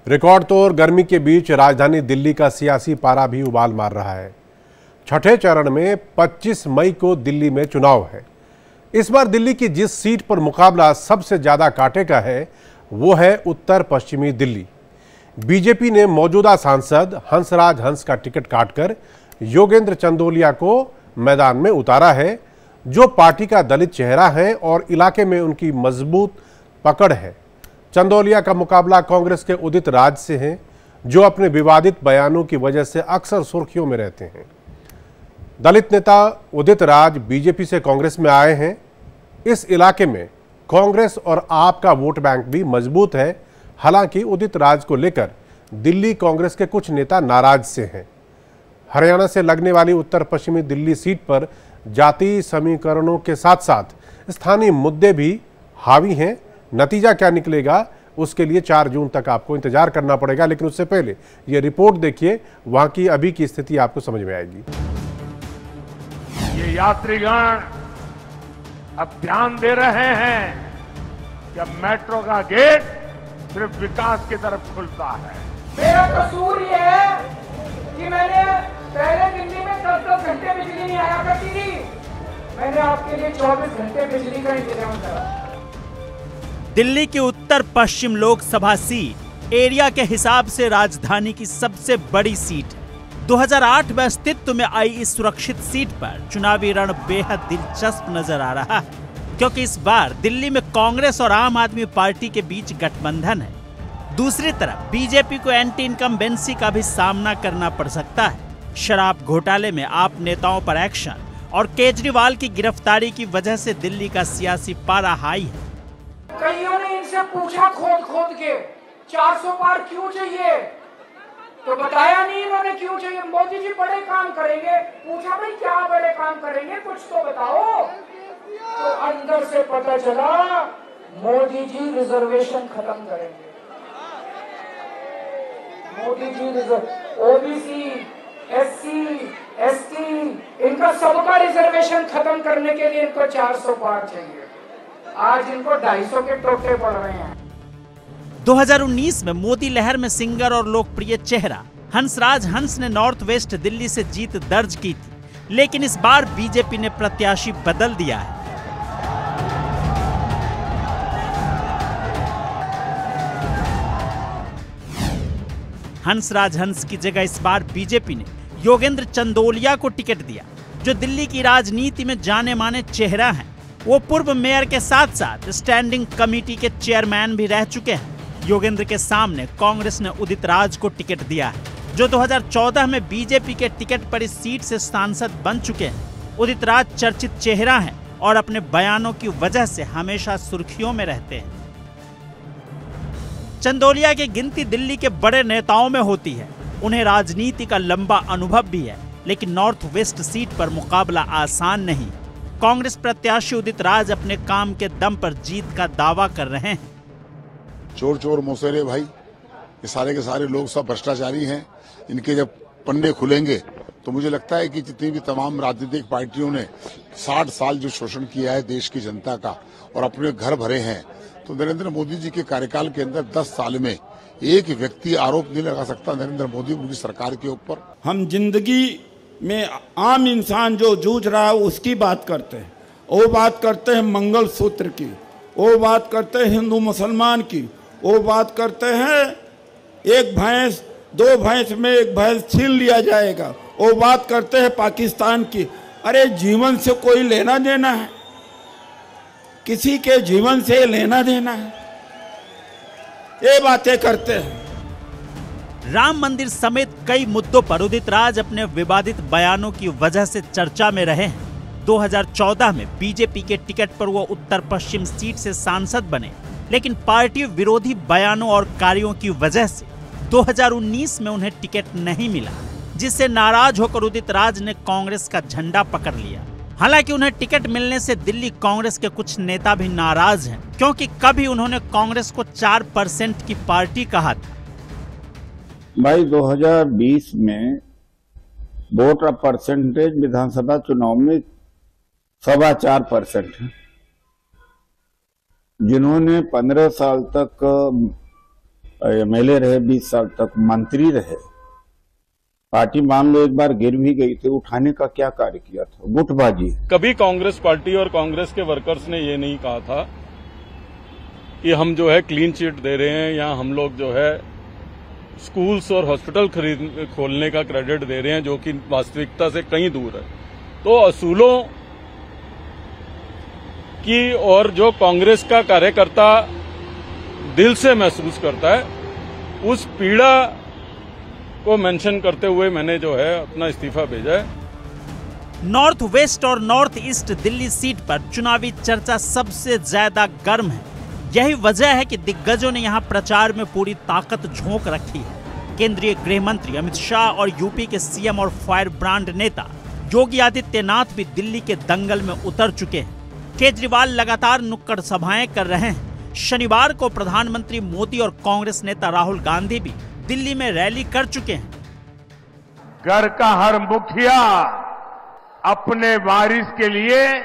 Record तोड़ गर्मी के बीच राजधानी दिल्ली का सियासी पारा भी उबाल मार रहा है। छठे चरण में 25 मई को दिल्ली में चुनाव है। इस बार दिल्ली की जिस सीट पर मुकाबला सबसे ज्यादा कांटे का है वो है उत्तर पश्चिमी दिल्ली। बीजेपी ने मौजूदा सांसद हंसराज हंस का टिकट काटकर योगेंद्र चंदोलिया को मैदान में उतारा है, जो पार्टी का दलित चेहरा है और इलाके में उनकी मजबूत पकड़ है। चंदोलिया का मुकाबला कांग्रेस के उदित राज से है, जो अपने विवादित बयानों की वजह से अक्सर सुर्खियों में रहते हैं। दलित नेता उदित राज बीजेपी से कांग्रेस में आए हैं। इस इलाके में कांग्रेस और आप का वोट बैंक भी मजबूत है। हालांकि उदित राज को लेकर दिल्ली कांग्रेस के कुछ नेता नाराज से हैं। हरियाणा से लगने वाली उत्तर पश्चिमी दिल्ली सीट पर जातीय समीकरणों के साथ साथ स्थानीय मुद्दे भी हावी हैं। नतीजा क्या निकलेगा उसके लिए 4 जून तक आपको इंतजार करना पड़ेगा, लेकिन उससे पहले ये रिपोर्ट देखिए, वहां की अभी की स्थिति आपको समझ में आएगी। ये यात्रीगण अब ध्यान दे रहे हैं कि अब मेट्रो का गेट सिर्फ विकास की तरफ खुलता है। मेरा कसूर ये है कि मैंने पहले दिल्ली में 10-10 घंटे बिजली नहीं आया करती थी, मैंने आपके लिए 24 घंटे बिजली का इंतजाम करा। दिल्ली की उत्तर पश्चिम लोकसभा सीट एरिया के हिसाब से राजधानी की सबसे बड़ी सीट है। 2008 में अस्तित्व में आई इस सुरक्षित सीट पर चुनावी रण बेहद दिलचस्प नजर आ रहा है, क्योंकि इस बार दिल्ली में कांग्रेस और आम आदमी पार्टी के बीच गठबंधन है। दूसरी तरफ बीजेपी को एंटी इनकम्बेंसी का भी सामना करना पड़ सकता है। शराब घोटाले में आप नेताओं पर एक्शन और केजरीवाल की गिरफ्तारी की वजह से दिल्ली का सियासी पारा हाई है। कईयों ने इनसे पूछा खोद के 400 पार क्यों चाहिए, तो बताया नहीं इन्होंने क्यों चाहिए। मोदी जी बड़े काम करेंगे, पूछा भाई क्या बड़े काम करेंगे, कुछ तो बताओ। तो अंदर से पता चला मोदी जी रिजर्वेशन खत्म करेंगे। Modi ji OBC, SC, ST, इनका सबका रिजर्वेशन खत्म करने के लिए इनको 400 पार चाहिए। आज इनको 250 के टोटे पड़ रहे हैं। 2019 में मोदी लहर में सिंगर और लोकप्रिय चेहरा हंसराज हंस ने नॉर्थ वेस्ट दिल्ली से जीत दर्ज की थी, लेकिन इस बार बीजेपी ने प्रत्याशी बदल दिया है। हंसराज हंस की जगह इस बार बीजेपी ने योगेंद्र चंदोलिया को टिकट दिया, जो दिल्ली की राजनीति में जाने माने चेहरा हैं। वो पूर्व मेयर के साथ साथ स्टैंडिंग कमेटी के चेयरमैन भी रह चुके हैं। योगेंद्र के सामने कांग्रेस ने उदित राज को टिकट दिया है, जो 2014 में बीजेपी के टिकट पर इस सीट से सांसद बन चुके हैं। उदित राज चर्चित चेहरा हैं और अपने बयानों की वजह से हमेशा सुर्खियों में रहते हैं। चंदोलिया की गिनती दिल्ली के बड़े नेताओं में होती है। उन्हें राजनीति का लंबा अनुभव भी है, लेकिन नॉर्थ वेस्ट सीट पर मुकाबला आसान नहीं। कांग्रेस प्रत्याशी उदित राज अपने काम के दम पर जीत का दावा कर रहे हैं। चोर चोर मोसेरे भाई, ये सारे के सारे लोग सब भ्रष्टाचारी हैं। इनके जब पन्ने खुलेंगे तो मुझे लगता है कि जितनी भी तमाम राजनीतिक पार्टियों ने 60 साल जो शोषण किया है देश की जनता का और अपने घर भरे हैं, तो नरेंद्र मोदी जी के कार्यकाल के अंदर 10 साल में एक व्यक्ति आरोप नहीं लगा सकता नरेंद्र मोदी उनकी सरकार के ऊपर। हम जिंदगी में आम इंसान जो जूझ रहा है उसकी बात करते हैं। वो बात करते हैं मंगल सूत्र की, वो बात करते हैं हिंदू मुसलमान की, वो बात करते हैं एक भैंस 2 भैंस में एक भैंस छीन लिया जाएगा, वो बात करते हैं पाकिस्तान की। अरे जीवन से कोई लेना देना है? किसी के जीवन से लेना देना है? ये बातें करते हैं। राम मंदिर समेत कई मुद्दों पर उदित राज अपने विवादित बयानों की वजह से चर्चा में रहे हैं। 2014 में बीजेपी के टिकट पर वो उत्तर पश्चिम सीट से सांसद बने, लेकिन पार्टी विरोधी बयानों और कार्यों की वजह से 2019 में उन्हें टिकट नहीं मिला, जिससे नाराज होकर उदित राज ने कांग्रेस का झंडा पकड़ लिया। हालांकि उन्हें टिकट मिलने से दिल्ली कांग्रेस के कुछ नेता भी नाराज हैं, क्योंकि कभी उन्होंने कांग्रेस को 4% की पार्टी कहा था। भाई 2020 में वोट परसेंटेज विधानसभा चुनाव में 4.25% है। जिन्होंने 15 साल तक एमएलए रहे, 20 साल तक मंत्री रहे। पार्टी मान लो एक बार गिर भी गई थी, उठाने का क्या कार्य किया था? गुटबाजी। कभी कांग्रेस पार्टी और कांग्रेस के वर्कर्स ने ये नहीं कहा था कि हम जो है क्लीन चिट दे रहे हैं या हम लोग जो है स्कूल्स और हॉस्पिटल खोलने का क्रेडिट दे रहे हैं, जो कि वास्तविकता से कहीं दूर है। तो असूलों की और जो कांग्रेस का कार्यकर्ता दिल से महसूस करता है, उस पीड़ा को मेंशन करते हुए मैंने जो है अपना इस्तीफा भेजा है। नॉर्थ वेस्ट और नॉर्थ ईस्ट दिल्ली सीट पर चुनावी चर्चा सबसे ज्यादा गर्म है। यही वजह है कि दिग्गजों ने यहां प्रचार में पूरी ताकत झोंक रखी है। केंद्रीय गृह मंत्री अमित शाह और यूपी के सीएम और फायर ब्रांड नेता योगी आदित्यनाथ भी दिल्ली के दंगल में उतर चुके हैं। केजरीवाल लगातार नुक्कड़ सभाएं कर रहे हैं। शनिवार को प्रधानमंत्री मोदी और कांग्रेस नेता राहुल गांधी भी दिल्ली में रैली कर चुके हैं। घर का हर मुखिया अपने वारिस के लिए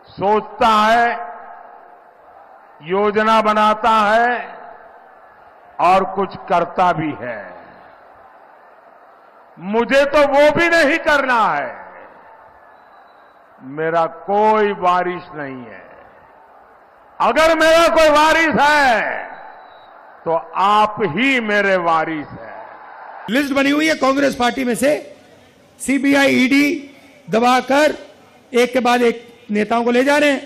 सोचता है, योजना बनाता है और कुछ करता भी है। मुझे तो वो भी नहीं करना है। मेरा कोई वारिस नहीं है। अगर मेरा कोई वारिस है तो आप ही मेरे वारिस हैं। लिस्ट बनी हुई है कांग्रेस पार्टी में से, सीबीआई ईडी दबाकर एक के बाद एक नेताओं को ले जा रहे हैं।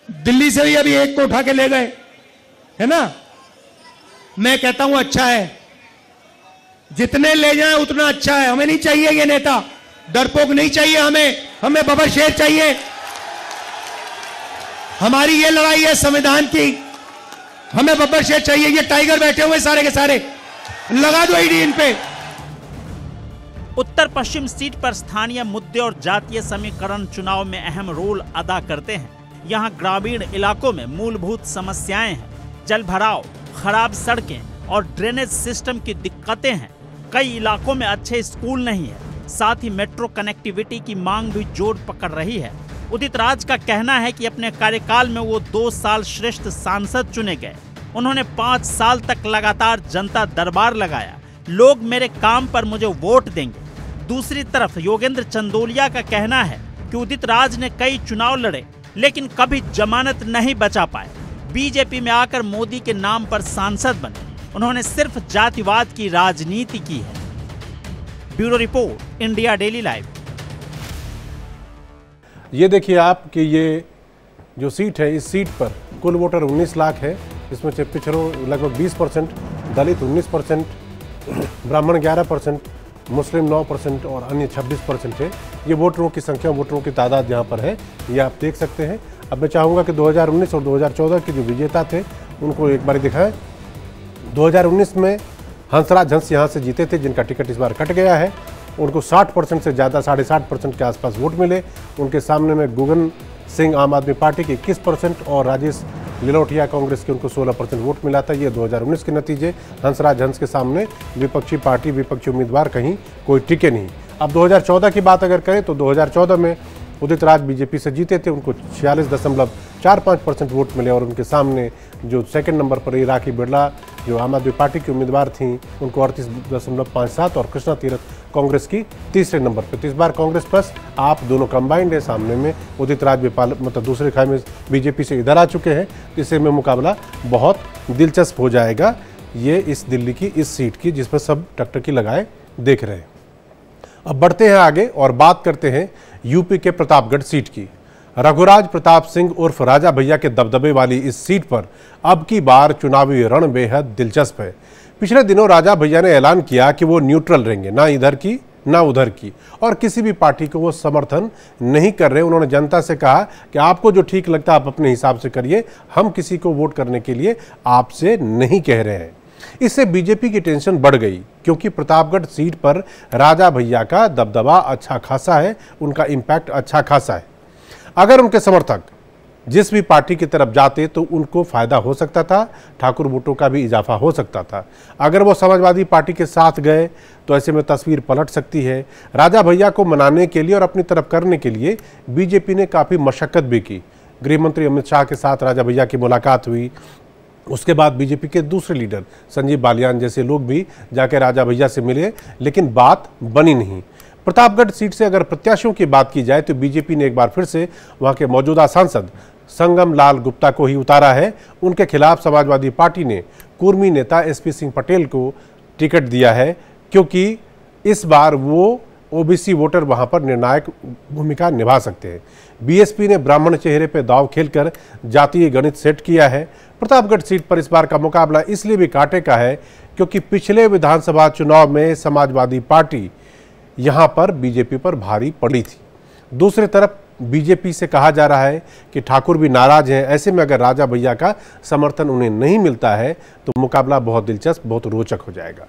दिल्ली से भी अभी एक को उठा के ले गए, है ना। मैं कहता हूं अच्छा है, जितने ले जाएं उतना अच्छा है। हमें नहीं चाहिए ये नेता, डरपोक नहीं चाहिए हमें बबर शेर चाहिए। हमारी ये लड़ाई है संविधान की, हमें बब्बर शेर चाहिए। ये टाइगर बैठे हुए सारे के सारे, लगा दो ईडी इन पे। उत्तर पश्चिम सीट पर स्थानीय मुद्दे और जातीय समीकरण चुनाव में अहम रोल अदा करते हैं। यहाँ ग्रामीण इलाकों में मूलभूत समस्याएं हैं, जल भराव, खराब सड़कें और ड्रेनेज सिस्टम की दिक्कतें हैं। कई इलाकों में अच्छे स्कूल नहीं है, साथ ही मेट्रो कनेक्टिविटी की मांग भी जोर पकड़ रही है। उदित राज का कहना है कि अपने कार्यकाल में वो 2 साल श्रेष्ठ सांसद चुने गए। उन्होंने 5 साल तक लगातार जनता दरबार लगाया। लोग मेरे काम पर मुझे वोट देंगे। दूसरी तरफ योगेंद्र चंदोलिया का कहना है कि उदित राज ने कई चुनाव लड़े लेकिन कभी जमानत नहीं बचा पाए। बीजेपी में आकर मोदी के नाम पर सांसद बने। उन्होंने सिर्फ जातिवाद की राजनीति की है। Bureau report, India daily live. ये देखिए आप कि ये जो सीट है, इस सीट पर कुल वोटर 19 लाख है। इसमें से पिछड़ों लगभग 20%, दलित 19%, ब्राह्मण 11%, मुस्लिम 9% और अन्य 26% है। ये वोटरों की संख्या, वोटरों की तादाद यहाँ पर है, ये आप देख सकते हैं। अब मैं चाहूँगा कि 2019 और 2014 के जो विजेता थे उनको एक बार दिखाएं। 2019 में हंसराज हंस यहाँ से जीते थे, जिनका टिकट इस बार कट गया है। उनको 60% से ज़्यादा, 60.5% के आसपास वोट मिले। उनके सामने में गुगन सिंह आम आदमी पार्टी के 21% और राजेश लिलोटिया कांग्रेस के उनको 16% वोट मिला था। ये 2019 के नतीजे। हंसराज हंस के सामने विपक्षी पार्टी, विपक्षी उम्मीदवार कहीं कोई टिके नहीं। अब 2014 की बात अगर करें तो 2014 में उदित राज बीजेपी से जीते थे। उनको 46.45% वोट मिले और उनके सामने जो सेकंड नंबर पर राखी बिरला जो आम आदमी पार्टी की उम्मीदवार थी, उनको 38.57 और कृष्णा तीरथ कांग्रेस की तीसरे नंबर पर। तो इस बार कांग्रेस प्लस आप दोनों कंबाइंड है। सामने में उदित राज मतलब दूसरे खाई में बीजेपी से इधर आ चुके हैं। इससे में मुकाबला बहुत दिलचस्प हो जाएगा। ये इस दिल्ली की इस सीट की, जिस पर सब टकटकी लगाए देख रहे हैं। अब बढ़ते हैं आगे और बात करते हैं यूपी के प्रतापगढ़ सीट की। रघुराज प्रताप सिंह उर्फ राजा भैया के दबदबे वाली इस सीट पर अब की बार चुनावी रण बेहद दिलचस्प है। पिछले दिनों राजा भैया ने ऐलान किया कि वो न्यूट्रल रहेंगे, ना इधर की ना उधर की, और किसी भी पार्टी को वो समर्थन नहीं कर रहे। उन्होंने जनता से कहा कि आपको जो ठीक लगता है आप अपने हिसाब से करिए, हम किसी को वोट करने के लिए आपसे नहीं कह रहे हैं। इससे बीजेपी की टेंशन बढ़ गई, क्योंकि प्रतापगढ़ सीट पर राजा भैया का दबदबा अच्छा खासा है, उनका इम्पैक्ट अच्छा खासा है। अगर उनके समर्थक जिस भी पार्टी की तरफ जाते तो उनको फायदा हो सकता था, ठाकुर वोटों का भी इजाफा हो सकता था। अगर वो समाजवादी पार्टी के साथ गए तो ऐसे में तस्वीर पलट सकती है। राजा भैया को मनाने के लिए और अपनी तरफ करने के लिए बीजेपी ने काफ़ी मशक्कत भी की। गृह मंत्री अमित शाह के साथ राजा भैया की मुलाकात हुई, उसके बाद बीजेपी के दूसरे लीडर संजीव बालियान जैसे लोग भी जाकर राजा भैया से मिले, लेकिन बात बनी नहीं। प्रतापगढ़ सीट से अगर प्रत्याशियों की बात की जाए तो बीजेपी ने एक बार फिर से वहां के मौजूदा सांसद संगम लाल गुप्ता को ही उतारा है। उनके खिलाफ समाजवादी पार्टी ने कुर्मी नेता एसपी सिंह पटेल को टिकट दिया है, क्योंकि इस बार वो ओबीसी वोटर वहां पर निर्णायक भूमिका निभा सकते हैं। बीएसपी ने ब्राह्मण चेहरे पर दांव खेलकर जातीय गणित सेट किया है। प्रतापगढ़ सीट पर इस बार का मुकाबला इसलिए भी कांटे का है क्योंकि पिछले विधानसभा चुनाव में समाजवादी पार्टी यहां पर बीजेपी पर भारी पड़ी थी। दूसरी तरफ बीजेपी से कहा जा रहा है कि ठाकुर भी नाराज हैं। ऐसे में अगर राजा भैया का समर्थन उन्हें नहीं मिलता है तो मुकाबला बहुत दिलचस्प, बहुत रोचक हो जाएगा।